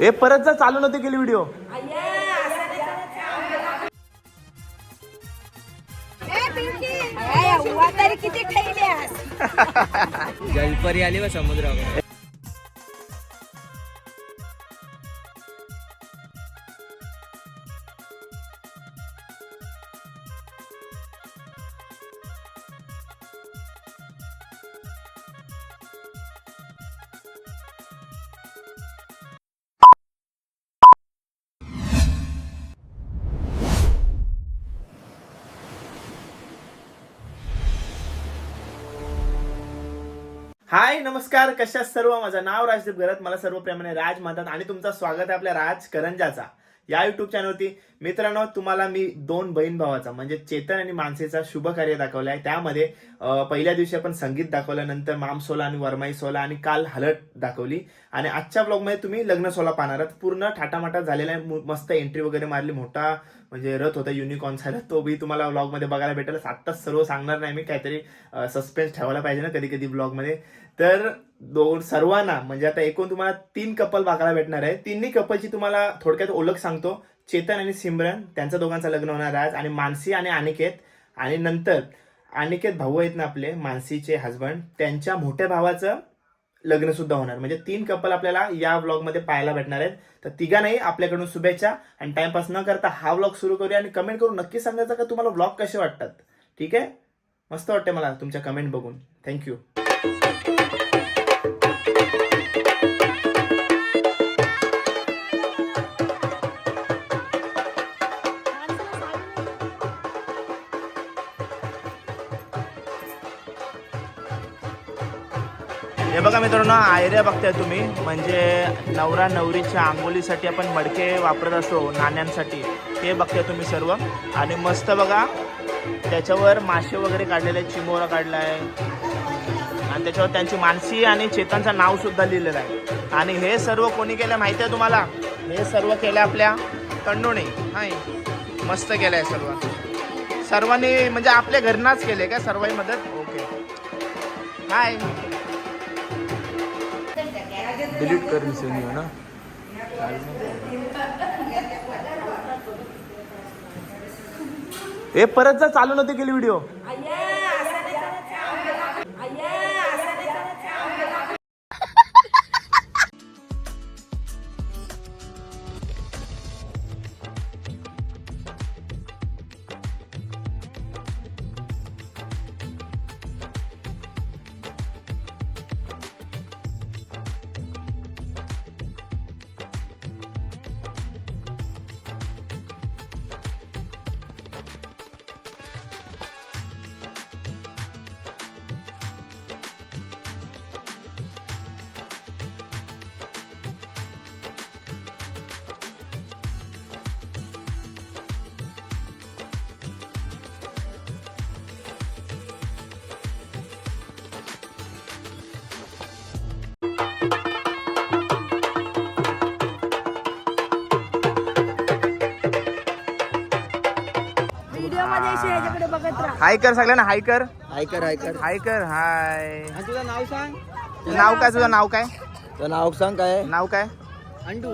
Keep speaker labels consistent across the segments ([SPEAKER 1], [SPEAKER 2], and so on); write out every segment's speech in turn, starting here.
[SPEAKER 1] हे परत जर चालू नव्हते केली व्हिडिओ.
[SPEAKER 2] जलपरी आली व समुद्रावर.
[SPEAKER 1] हाय नमस्कार, कशा सर्व. माझं नाव राजदीप घरत, मला सर्व प्रेमाने राज म्हणतात आणि तुमचं स्वागत आहे आपल्या राज करंजाचा या युट्यूब चॅनलवरती. मित्रांनो, तुम्हाला मी दोन बहीण भावाचा म्हणजे चेतन आणि मानसीचा शुभ कार्य दाखवलं आहे. त्यामध्ये पहिल्या दिवशी आपण संगीत दाखवलं, नंतर माम सोला आणि वरमाई सोला आणि काल हलत दाखवली आणि आजच्या ब्लॉगमध्ये तुम्ही लग्न सोला पाहणार आहात. पूर्ण ठाटामाटा झालेला आहे, मस्त एंट्री वगैरे मारली, मोठा म्हणजे रथ होता युनिकॉर्नचा, तो बी तुम्हाला ब्लॉगमध्ये बघायला भेटेल. आत्ताच सर्व सांगणार नाही मी, काहीतरी सस्पेन्स ठेवायला पाहिजे ना कधी कधी ब्लॉगमध्ये. तर सर्वांना म्हणजे आता एकूण तुम्हाला 3 कपल बघायला भेटणार आहे. तिन्ही कपलची तुम्हाला थोडक्यात ओळख सांगतो. चेतन आणि सिमरन, त्यांचं दोघांचं लग्न होणार आहे आज. आणि मानसी आणि अनिकेत, आणि नंतर अनिकेत भाऊ आहेत ना आपले, मानसीचे हस्बंड, त्यांच्या मोठ्या भावाचं लग्न सुद्धा होणार. म्हणजे 3 कपल आपल्याला या व्लॉगमध्ये पाहायला भेटणार आहेत. तर तिघांनाही आपल्याकडून शुभेच्छा. आणि टाइमपास न करता हा व्लॉग सुरू करूया आणि कमेंट करून नक्की सांगायचं का तुम्हाला व्लॉग कसे वाटतात. ठीक आहे, मस्त वाटते मला तुमच्या कमेंट बघून. थँक्यू. हे बघा मित्रांनो, आयऱ्या बघताय तुम्ही, म्हणजे नवरा नवरीच्या आंघोळीसाठी आपण मडके वापरत असतो नाण्यांसाठी, ते बघताय तुम्ही सर्व. आणि मस्त बघा, त्याच्यावर मासे वगैरे काढलेले, चिमोरा काढला आहे आणि त्याच्यावर त्यांची मानसी आणि चेतनचं नाव सुद्धा लिहिलेलं आहे. आणि हे सर्व कोणी केलं माहिती आहे तुम्हाला? हे सर्व केलं आपल्या तंडोने. हाय, मस्त केलं आहे सर्व, सर्वांनी म्हणजे आपल्या घरनाच केले का सर्वांनी मदत. ओके, हाय, डिलीट कर ना. हे परत जर चालू नव्हते केली व्हिडिओ. हाय कर सगळ्यांना, हाय कर,
[SPEAKER 2] हाय कर, हाय कर,
[SPEAKER 1] हाय कर. हाय,
[SPEAKER 2] तुझं नाव सांग.
[SPEAKER 1] नाव काय तुझं? नाव काय?
[SPEAKER 2] तुझं नाव सांग. काय
[SPEAKER 1] नाव काय?
[SPEAKER 2] अंडू.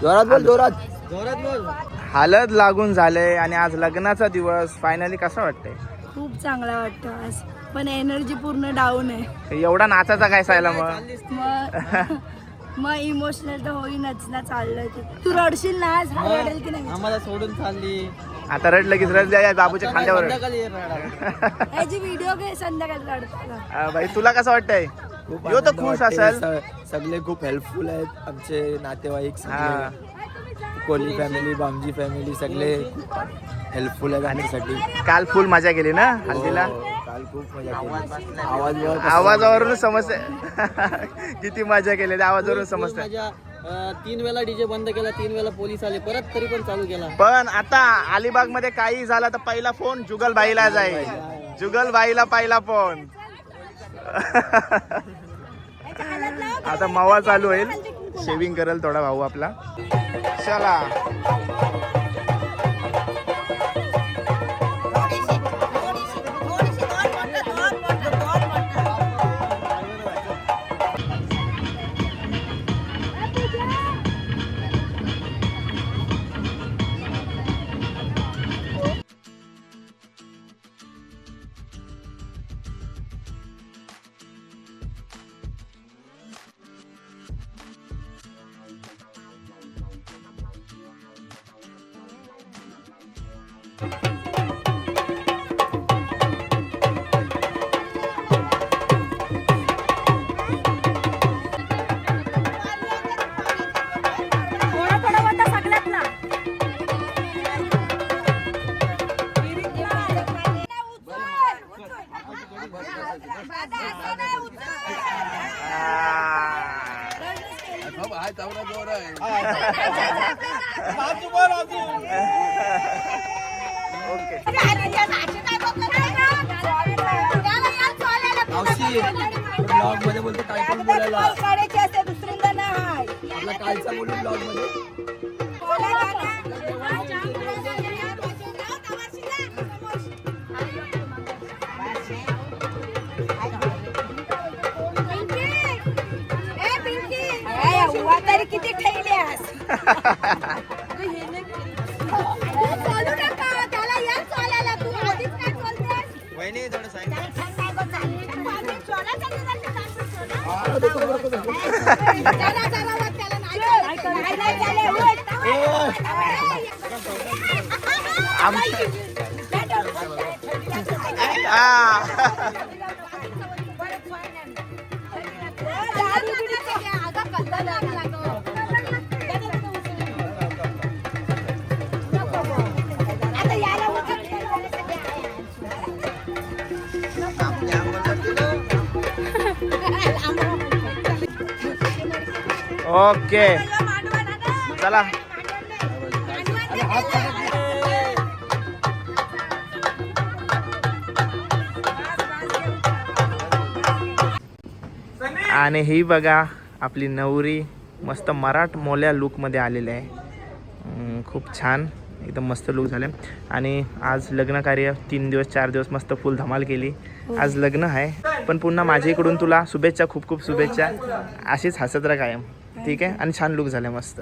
[SPEAKER 2] जोरात बोल, जोरात जोरात बोल.
[SPEAKER 1] हालत लागून झाले आणि आज लग्नाचा दिवस. फायनली कसं वाटतंय?
[SPEAKER 3] खूप चांगला वाटतं आज, पण एनर्जी पूर्ण डाऊन आहे.
[SPEAKER 1] एवढा नाचाचा काय सायला मग?
[SPEAKER 3] मग इमोशनल तर होईनच ना. चाललंय तू रडशील ना आज, रडेल की नाही?
[SPEAKER 2] आम्हाला सोडून चालली.
[SPEAKER 1] आता रडलं की रड द्या बाबूच्या खांद्यावर.
[SPEAKER 3] याची व्हिडिओ घे संध्याकाळी रडताना.
[SPEAKER 1] बाई, तुला कसं वाटतंय? यो तर खुश असेल.
[SPEAKER 2] सगळे खूप हेल्पफुल आहेत आमचे नातेवाईक, कोहली फॅमिली, बामजी फॅमिली, सगळे हेल्पफुल आहेत आमच्यासाठी.
[SPEAKER 1] काल फुल मजा केली ना हल्दीला?
[SPEAKER 2] काल खूप मजा केली.
[SPEAKER 1] आवाजावरून समजते किती मजा केली, त्या आवाजावरून समजते.
[SPEAKER 2] 3 वेळा डीजे बंद केला, 3 वेळा पोलीस आले, परत तरी पण चालू केला.
[SPEAKER 1] पण आता अलिबाग मध्ये काही झालं तर पहिला फोन जुगलबाईला जाईल. जुगलबाईला पहिला फोन. आता मवा चालू होईल, शेविंग करेल थोडा भाऊ आपला. चला,
[SPEAKER 3] थोडा थोडा होता सगळ्यातला.
[SPEAKER 2] ब्लॉग मध्ये बोलतो काय पण बोलायला
[SPEAKER 3] काढायची असते दुसरींदा नाही.
[SPEAKER 2] आपला कालचा बोलू ब्लॉग मध्ये.
[SPEAKER 3] तरी किती ठेवल्यास चालू नका त्याला या चालायला तू आधीच काय बोलतेस
[SPEAKER 1] ओके चला. आणि ही बघा आपली नवरी मस्त मराठ मोल्या लुकमध्ये आलेली आहे. खूप छान एकदम मस्त लुक झाले. आणि आज लग्न कार्य 3 दिवस 4 दिवस मस्त फुल धमाल केली. आज लग्न आहे पण पुन्हा माझ्याकडून तुला शुभेच्छा, खूप खूप शुभेच्छा. अशीच हसत राहा कायम, ठीक आहे. आणि छान लुक झाले मस्त.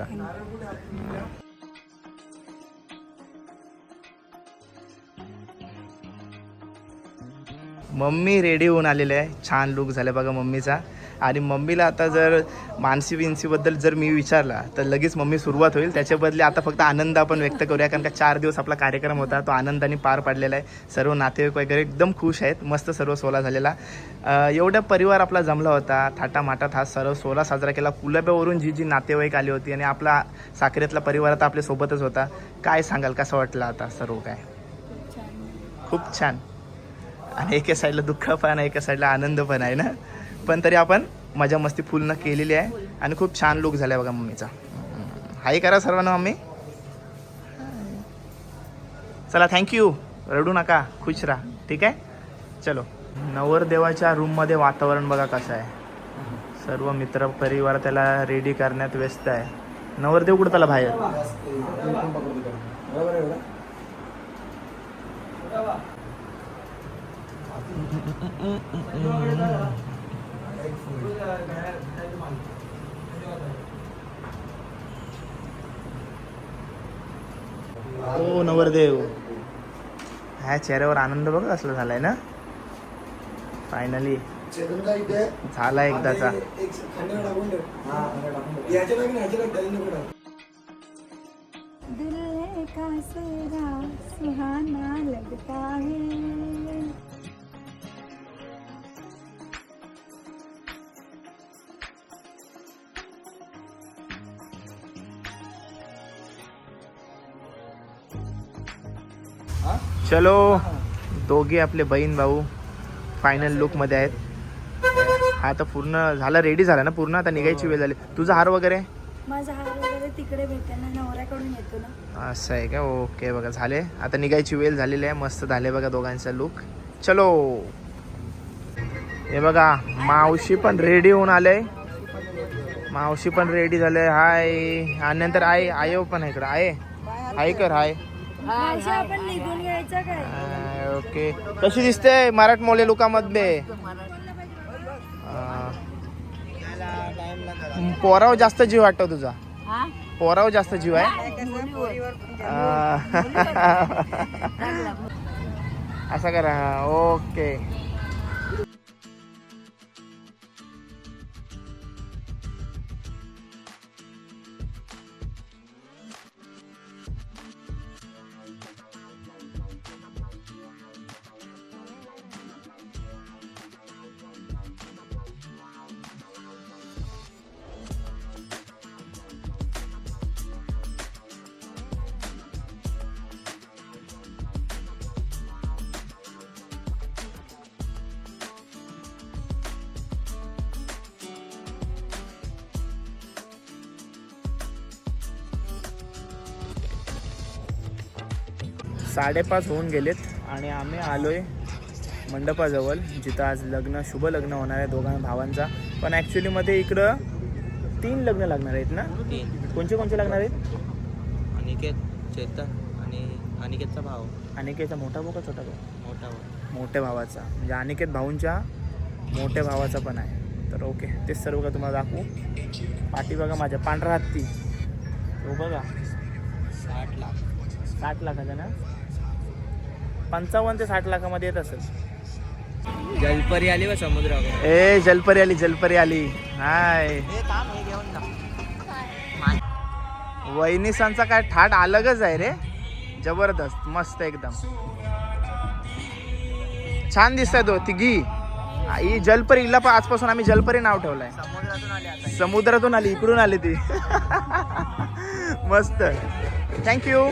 [SPEAKER 1] मम्मी रेडी होऊन आलेले आहे. छान लुक झाले बघा मम्मीचा. आणि मम्मीला आता जर मानसी विन्सीबद्दल जर मी विचारला तर लगेच मम्मी सुरुवात होईल. त्याच्या बदले आता फक्त आनंद आपण व्यक्त करूया, कारण का 4 दिवस आपला कार्यक्रम होता तो आनंदाने पार पाडलेला आहे. सर्व नातेवाईक वगैरे एकदम खुश आहेत. मस्त सर्व सोहळा झालेला. एवढा परिवार आपला जमला होता. थाटामाटात हा सर्व सोहळा साजरा केला. कुलाब्यावरून जी जी नातेवाईक आली होती आणि आपला साखरेतला परिवार आता आपल्या सोबतच होता. काय सांगाल, कसं वाटलं आता सर्व काय? खूप छान. आणि एका साईडला दुःख पण आहे, एका साईडला आनंद पण आहे ना. पण तरी आपण मजा मस्ती फुल केलेली आहे. आणि खूप छान लुक झाला बघा मम्मीचा. हाय करा सर्वांना मम्मी. चला थँक्यू. रडू नका, खुश राहा, ठीक आहे. चलो. नवरदेवाच्या रूममध्ये वातावरण बघा कसं आहे. सर्व मित्र परिवार त्याला रेडी करण्यात व्यस्त आहे. नवरदेव कुठं त्याला बाहेर. ओ नवरदेव, ह्या चेहऱ्यावर आनंद बघा कसला झालाय ना. फायनली झाला एकदाचा.
[SPEAKER 3] दिल का सेरा सुहाना लगता है.
[SPEAKER 1] चलो. दोघे आपले बहीण भाऊ फायनल लुक मध्ये आहेत. हा आता पूर्ण झाला, रेडी झाला ना पूर्ण. आता निघायची वेळ झाली. तुझा हार वगैरे?
[SPEAKER 3] माझा हार वगैरे तिकडे भेटते ना, नवऱ्याकडून येतो ना.
[SPEAKER 1] असं आहे का. ओके बघा झाले. आता निघायची वेळ झालेली आहे. मस्त झाले बघा दोघांचा लुक. चलो. हे बघा मावशी पण रेडी होऊन आले. मावशी पण रेडी झाले. हाय. आणि नंतर आयो पण इकडं आहे. हाय कर. हाय.
[SPEAKER 3] आपण निघून घ्यायचं काय.
[SPEAKER 1] ओके. कशी दिसते मराठ मोले लुकामध्ये? पोराव जास्त जीव वाटतो तुझा. पोराव जास्त जीव आहे. असं करा. ओके. 5:30 होऊन गेलेत आणि आम्ही आलोय मंडपाजवळ, जिथं आज लग्न, शुभ लग्न होणार आहे दोघां भावांचा. पण ॲक्च्युलीमध्ये इकडं 3 लग्न लागणार आहेत ना?
[SPEAKER 2] 3.
[SPEAKER 1] कोणते कोणते लागणार आहेत?
[SPEAKER 2] अनिकेत, चेतन आणि अनिकेतचा भाव,
[SPEAKER 1] अनिकेतचा मोठा भाऊ का छोटा भाऊ?
[SPEAKER 2] मोठा भाऊ.
[SPEAKER 1] मोठ्या भावाचा, म्हणजे अनिकेत भाऊंच्या मोठ्या भावाचा पण आहे. तर ओके, तेच सर्व का तुम्हाला दाखवू. पाठी बघा माझ्या, पांढरा हत्ती तो बघा,
[SPEAKER 2] 60 लाख.
[SPEAKER 1] 60 लाखाचा ना, 55 ते 60 लाखामध्ये येत असेल.
[SPEAKER 2] जलपरी आली व समुद्रावर.
[SPEAKER 1] ए जलपरी आली, जलपरी आली. हाय,
[SPEAKER 2] हे काम हे घेऊन जा.
[SPEAKER 1] वहिनीसांचा काय ठाट अलगच आहे रे, जबरदस्त, मस्त एकदम छान दिसतंय तो. तिघी ही जलपरी, हिला पण आजपासून आम्ही जलपरी नाव ठेवलंय.
[SPEAKER 2] समुद्रातून आली आता.
[SPEAKER 1] समुद्रातून आली, इकडून आली ती. मस्त, थँक्यू.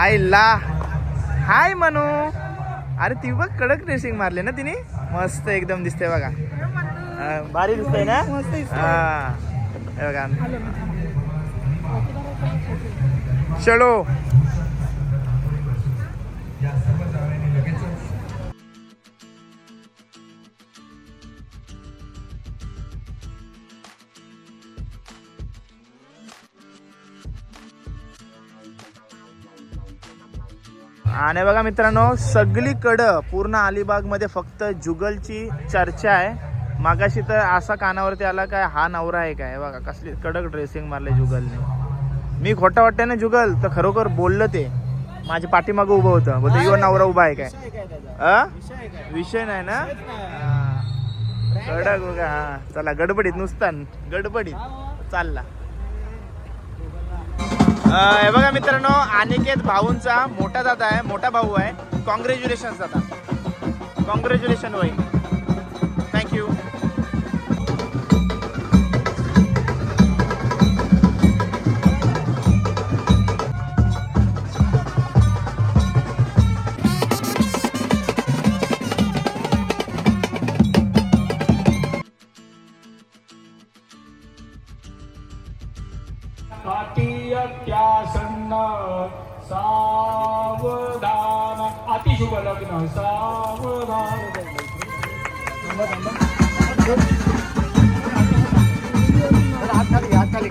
[SPEAKER 1] आईला हाय मनू. अरे ती बघ, कडक ड्रेसिंग मारले ना तिने, मस्त एकदम दिसते बघा. भारी दिसतंय ना. हा हे बघा, चलो. आणि बघा मित्रांनो, सगळीकडं पूर्ण अलिबागमध्ये फक्त जुगलची चर्चा आहे. मागाशी तर असा कानावरती आला काय हा नवरा आहे काय. बघा कसली कडक ड्रेसिंग मारले जुगलने. मी खोटं वाटतंय ना जुगल, तर खरोखर बोललं ते. माझ्या पाठीमागं उभं होतं, बोलतो यो नवरा उभा आहे काय. विषय नाही ना, कडक बघा. हा चला, गडबडीत, नुसता गडबडीत चालला. हे बघा मित्रांनो, अनिकेत भाऊंचा मोठा दादा आहे, मोठा भाऊ आहे. कॉंग्रॅच्युलेशन दादा, कॉंग्रॅच्युलेशन वहिनी, थँक्यू.
[SPEAKER 4] त्यासन्न सावधान, अतिशुभ लग्न सावधान.
[SPEAKER 1] हात खाली.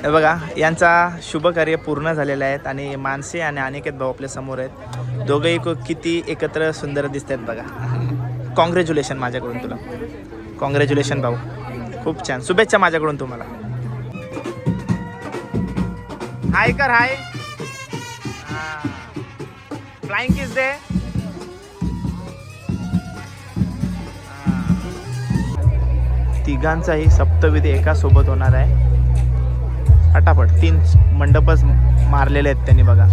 [SPEAKER 1] हे बघा यांचा शुभ कार्य पूर्ण झालेला आहेत आणि मानसी आणि अनिकेत भाऊ आपल्या समोर आहेत. दोघंही किती एकत्र सुंदर दिसत आहेत बघा. कॉंग्रॅच्युलेशन माझ्याकडून तुला. कॉंग्रॅच्युलेशन भाऊ, खूप छान. शुभेच्छा माझ्याकडून तुम्हाला. हाय कर हाय. फ्लाइंग किस दे. तिघांचाही सप्तविधी एका सोबत होणार आहे. फटाफट 3 मंडपच मारलेले आहेत त्यांनी बघा.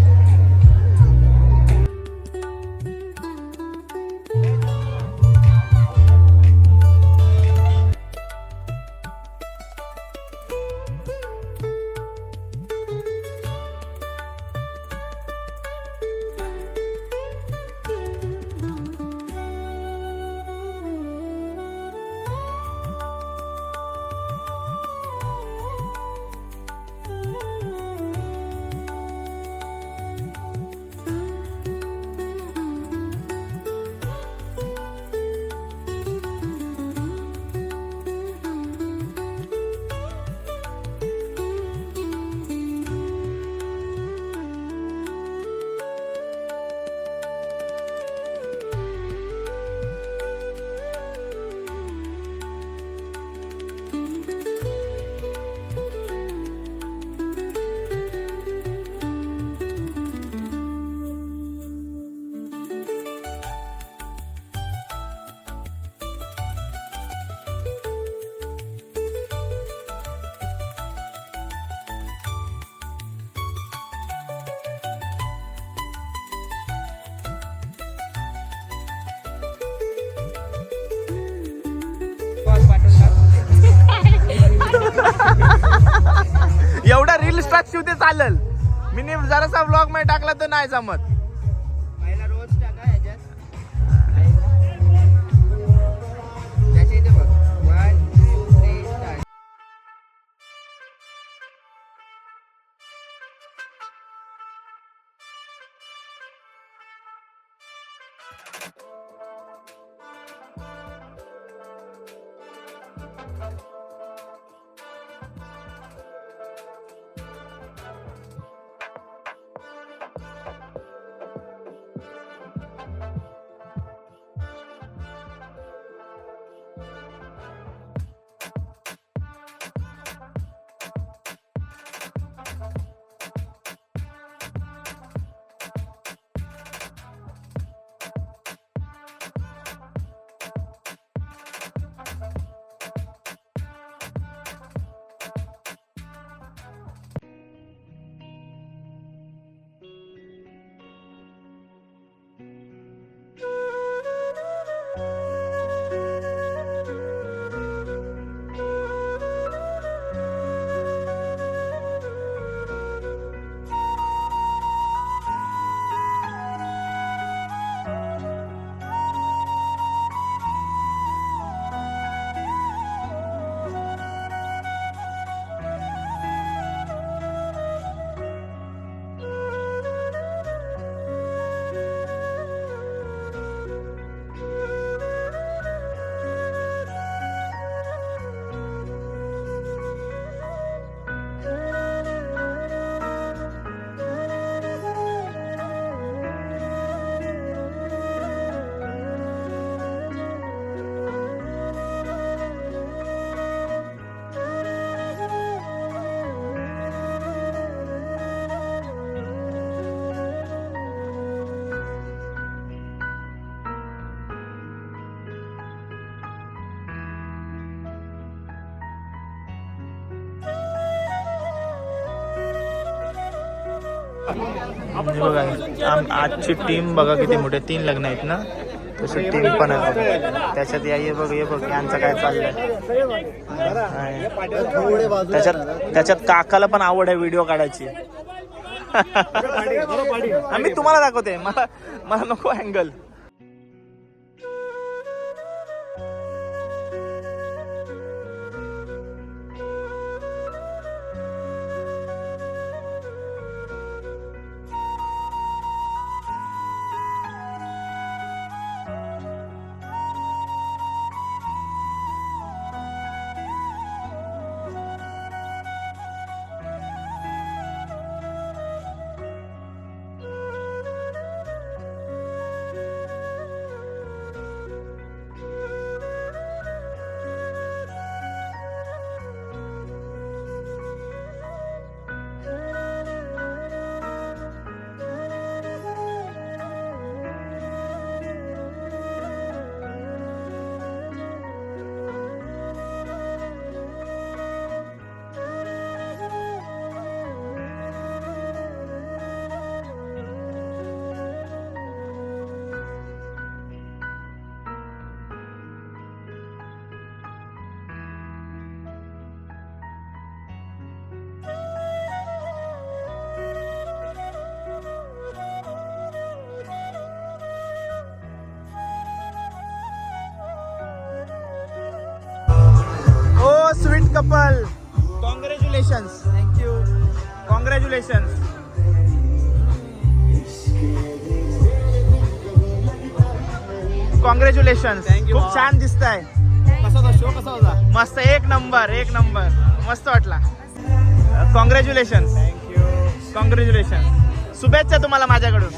[SPEAKER 1] एवढा रील स्टार्ट शिव ते चालेल. मी जरासा ब्लॉग मध्ये टाकला तर नाही जमत.
[SPEAKER 2] रोज टाका ह्याच्यात. त्याच्या इथे बघ 1 2 3 स्टार्ट.
[SPEAKER 1] हे बघा आजची टीम बघा किती मोठे 3 लग्न आहेत ना, तशी टीम पण आहे बघा. त्याच्यात हे बघ यांचं काय चाललंय. त्याच्यात काकाला पण आवड आहे व्हिडिओ काढायची. आम्ही तुम्हाला दाखवते, मला नको angle. Couple congratulation.
[SPEAKER 2] Thank you.
[SPEAKER 1] Congratulation. Congratulation.
[SPEAKER 2] Thank you,
[SPEAKER 1] खूप
[SPEAKER 2] भावा.
[SPEAKER 1] छान दिसताय.
[SPEAKER 2] कसा होता शो, कसा होता?
[SPEAKER 1] मस्त, एक नंबर, एक नंबर, मस्त वाटला. कॉंग्रॅच्युलेशन.
[SPEAKER 2] थँक्यू.
[SPEAKER 1] कॉंग्रॅच्युलेशन. शुभेच्छा तुम्हाला माझ्याकडून.